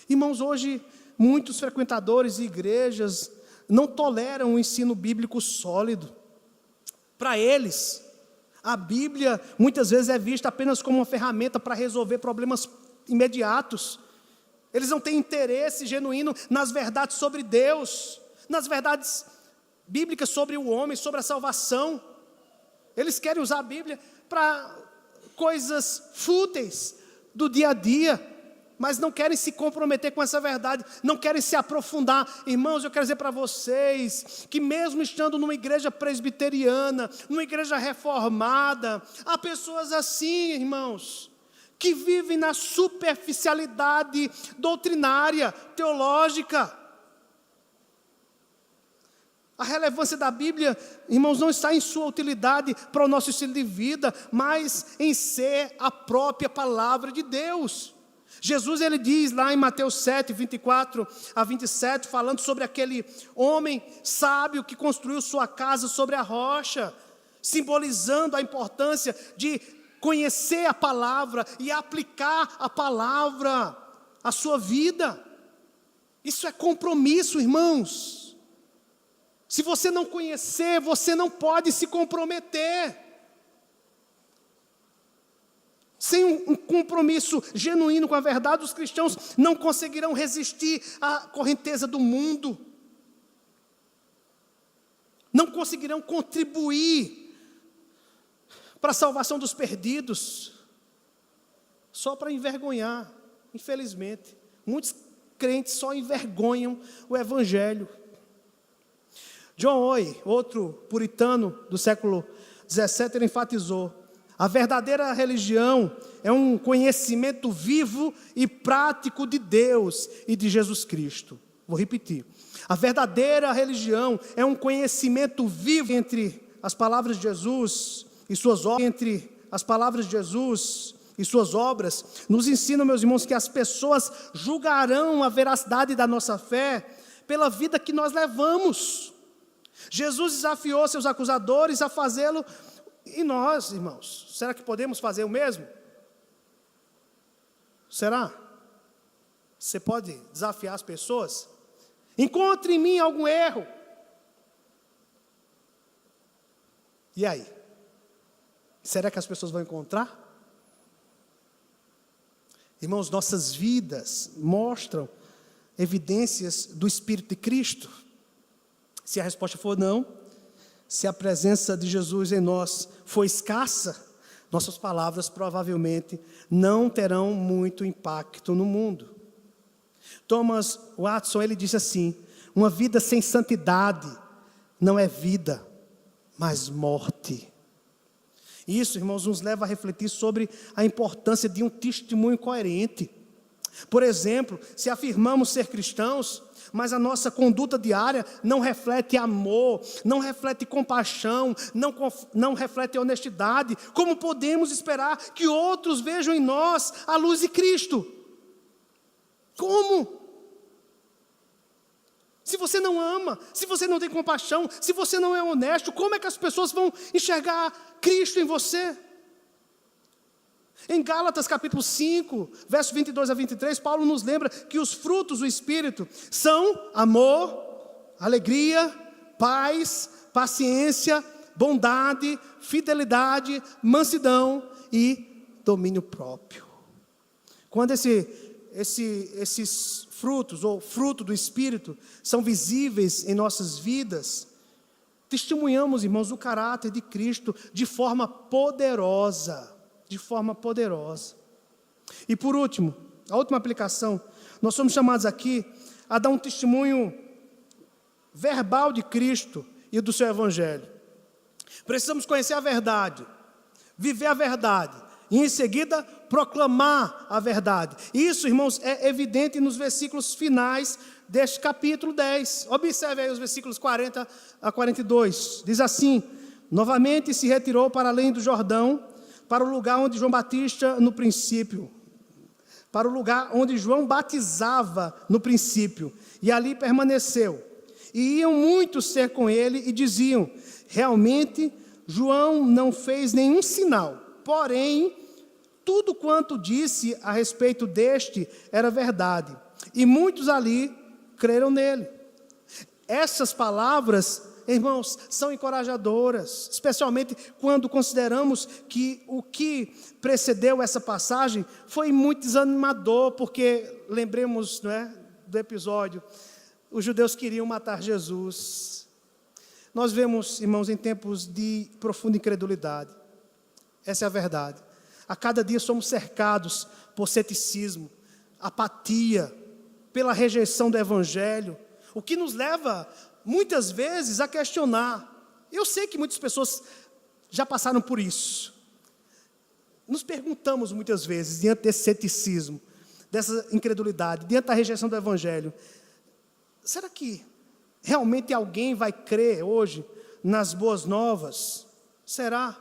Irmãos, hoje muitos frequentadores de igrejas não toleram o ensino bíblico sólido. Para eles, a Bíblia muitas vezes é vista apenas como uma ferramenta para resolver problemas imediatos. Eles não têm interesse genuíno nas verdades sobre Deus, nas verdades bíblicas sobre o homem, sobre a salvação. Eles querem usar a Bíblia para coisas fúteis do dia a dia, mas não querem se comprometer com essa verdade, não querem se aprofundar. Irmãos, eu quero dizer para vocês, que mesmo estando numa igreja presbiteriana, numa igreja reformada, há pessoas assim, irmãos, que vivem na superficialidade doutrinária, teológica. A relevância da Bíblia, irmãos, não está em sua utilidade para o nosso estilo de vida, mas em ser a própria palavra de Deus. Jesus, ele diz lá em Mateus 7, 24 a 27, falando sobre aquele homem sábio que construiu sua casa sobre a rocha, simbolizando a importância de conhecer a palavra e aplicar a palavra à sua vida. Isso é compromisso, irmãos. Se você não conhecer, você não pode se comprometer. Sem um compromisso genuíno com a verdade, os cristãos não conseguirão resistir à correnteza do mundo. Não conseguirão contribuir para a salvação dos perdidos. Só para envergonhar, infelizmente. Muitos crentes só envergonham o Evangelho. John Owen, outro puritano do século XVII, ele enfatizou: a verdadeira religião é um conhecimento vivo e prático de Deus e de Jesus Cristo. Vou repetir. A verdadeira religião é um conhecimento vivo entre as palavras de Jesus e suas obras. Entre as palavras de Jesus e suas obras, nos ensinam, meus irmãos, que as pessoas julgarão a veracidade da nossa fé pela vida que nós levamos. Jesus desafiou seus acusadores a fazê-lo. E nós, irmãos, será que podemos fazer o mesmo? Será? Você pode desafiar as pessoas? Encontre em mim algum erro. E aí? Será que as pessoas vão encontrar? Irmãos, nossas vidas mostram evidências do Espírito de Cristo? Se a resposta for não, se a presença de Jesus em nós for escassa, nossas palavras provavelmente não terão muito impacto no mundo. Thomas Watson, ele disse assim: uma vida sem santidade não é vida, mas morte. Isso, irmãos, nos leva a refletir sobre a importância de um testemunho coerente. Por exemplo, se afirmamos ser cristãos, mas a nossa conduta diária não reflete amor, não reflete compaixão, não reflete honestidade, como podemos esperar que outros vejam em nós a luz de Cristo? Como? Se você não ama, se você não tem compaixão, se você não é honesto, como é que as pessoas vão enxergar Cristo em você? Em Gálatas capítulo 5, verso 22 a 23, Paulo nos lembra que os frutos do Espírito são amor, alegria, paz, paciência, bondade, fidelidade, mansidão e domínio próprio. Quando esses frutos, ou fruto do Espírito, são visíveis em nossas vidas, testemunhamos, irmãos, o caráter de Cristo de forma poderosa. De forma poderosa. E por último, a última aplicação, nós somos chamados aqui a dar um testemunho verbal de Cristo e do seu Evangelho. Precisamos conhecer a verdade, viver a verdade, e em seguida proclamar a verdade. Isso, irmãos, é evidente nos versículos finais deste capítulo 10. Observe aí os versículos 40 a 42. Diz assim: novamente se retirou para além do Jordão, para o lugar onde João Batista no princípio, para o lugar onde João batizava no princípio, e ali permaneceu. E iam muitos ter com ele e diziam: realmente João não fez nenhum sinal, porém tudo quanto disse a respeito deste era verdade, e muitos ali creram nele. Essas palavras, irmãos, são encorajadoras, especialmente quando consideramos que o que precedeu essa passagem foi muito desanimador, porque, lembremos, não é, do episódio, os judeus queriam matar Jesus. Nós vemos, irmãos, em tempos de profunda incredulidade, essa é a verdade. A cada dia somos cercados por ceticismo, apatia, pela rejeição do Evangelho, o que nos leva muitas vezes a questionar. Eu sei que muitas pessoas já passaram por isso. Nos perguntamos muitas vezes, diante desse ceticismo, dessa incredulidade, diante da rejeição do Evangelho: será que realmente alguém vai crer hoje nas boas novas? Será?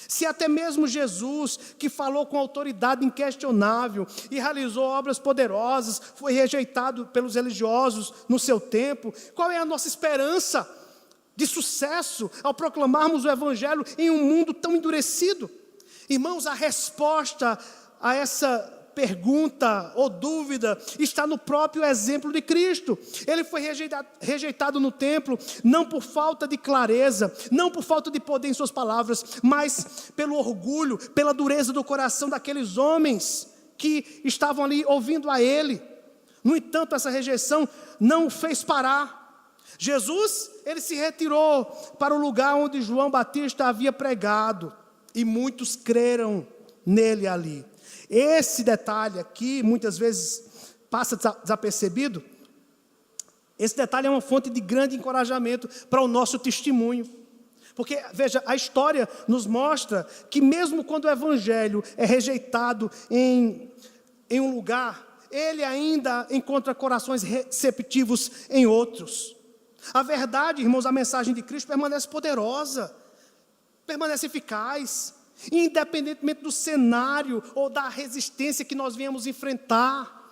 Se até mesmo Jesus, que falou com autoridade inquestionável e realizou obras poderosas, foi rejeitado pelos religiosos no seu tempo, qual é a nossa esperança de sucesso ao proclamarmos o Evangelho em um mundo tão endurecido? Irmãos, a resposta a essa pergunta ou dúvida está no próprio exemplo de Cristo. Ele foi rejeitado no templo, não por falta de clareza, não por falta de poder em suas palavras, mas pelo orgulho, pela dureza do coração daqueles homens que estavam ali ouvindo a ele. No entanto, essa rejeição não o fez parar. Jesus, ele se retirou para o lugar onde João Batista havia pregado, e muitos creram nele ali. Esse detalhe aqui, muitas vezes passa desapercebido. Esse detalhe é uma fonte de grande encorajamento para o nosso testemunho. Porque, veja, a história nos mostra que mesmo quando o Evangelho é rejeitado em um lugar, ele ainda encontra corações receptivos em outros. A verdade, irmãos, a mensagem de Cristo permanece poderosa, permanece eficaz, independentemente do cenário ou da resistência que nós viemos enfrentar.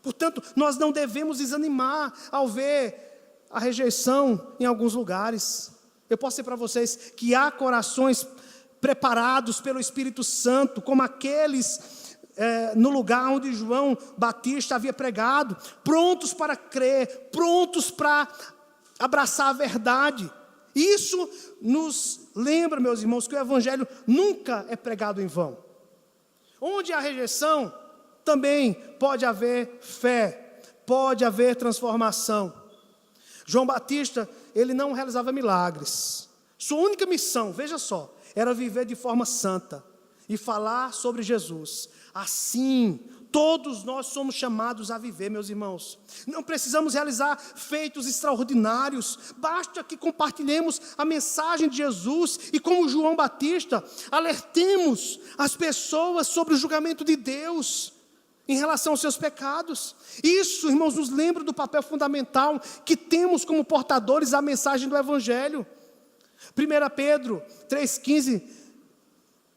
Portanto, nós não devemos desanimar ao ver a rejeição em alguns lugares. Eu posso dizer para vocês que há corações preparados pelo Espírito Santo, como aqueles no lugar onde João Batista havia pregado, prontos para crer, prontos para abraçar a verdade. Isso nos lembra, meus irmãos, que o Evangelho nunca é pregado em vão. Onde há rejeição, também pode haver fé, pode haver transformação. João Batista, ele não realizava milagres. Sua única missão, veja só, era viver de forma santa e falar sobre Jesus. Assim, todos nós somos chamados a viver, meus irmãos. Não precisamos realizar feitos extraordinários, basta que compartilhemos a mensagem de Jesus e, como João Batista, alertemos as pessoas sobre o julgamento de Deus. em relação aos seus pecados. Isso, irmãos, nos lembra do papel fundamental que temos como portadores da mensagem do Evangelho. 1 Pedro 3,15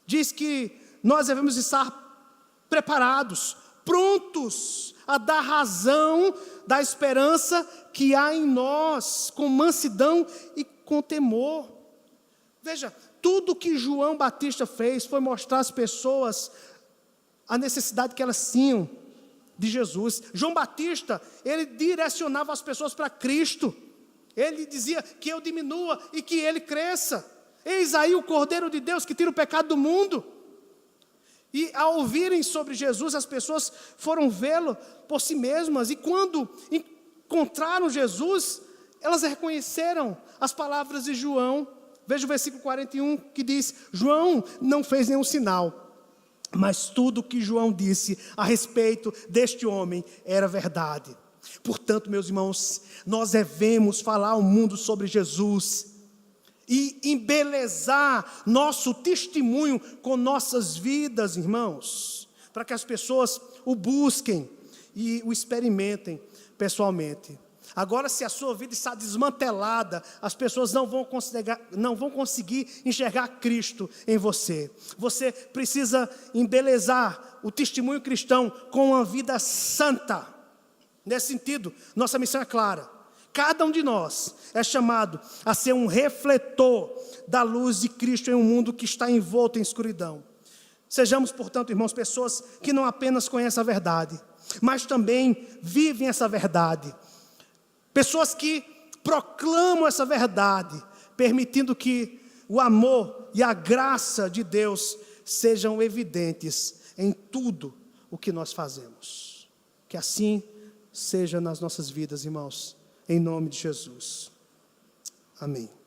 diz que nós devemos estar preparados, prontos a dar razão da esperança que há em nós, com mansidão e com temor. Veja, tudo que João Batista fez foi mostrar às pessoas a necessidade que elas tinham de Jesus. João Batista, ele direcionava as pessoas para Cristo. Ele dizia que eu diminua e que ele cresça. Eis aí o Cordeiro de Deus que tira o pecado do mundo. E ao ouvirem sobre Jesus, as pessoas foram vê-lo por si mesmas. E quando encontraram Jesus, elas reconheceram as palavras de João. Veja o versículo 41 que diz: João não fez nenhum sinal, mas tudo o que João disse a respeito deste homem era verdade. Portanto, meus irmãos, nós devemos falar ao mundo sobre Jesus e embelezar nosso testemunho com nossas vidas, irmãos, para que as pessoas o busquem e o experimentem pessoalmente. Agora, se a sua vida está desmantelada, as pessoas não vão conseguir enxergar Cristo em você. Você precisa embelezar o testemunho cristão com uma vida santa. Nesse sentido, nossa missão é clara. Cada um de nós é chamado a ser um refletor da luz de Cristo em um mundo que está envolto em escuridão. Sejamos, portanto, irmãos, pessoas que não apenas conhecem a verdade, mas também vivem essa verdade. Pessoas que proclamam essa verdade, permitindo que o amor e a graça de Deus sejam evidentes em tudo o que nós fazemos. Que assim seja nas nossas vidas, irmãos, em nome de Jesus. Amém.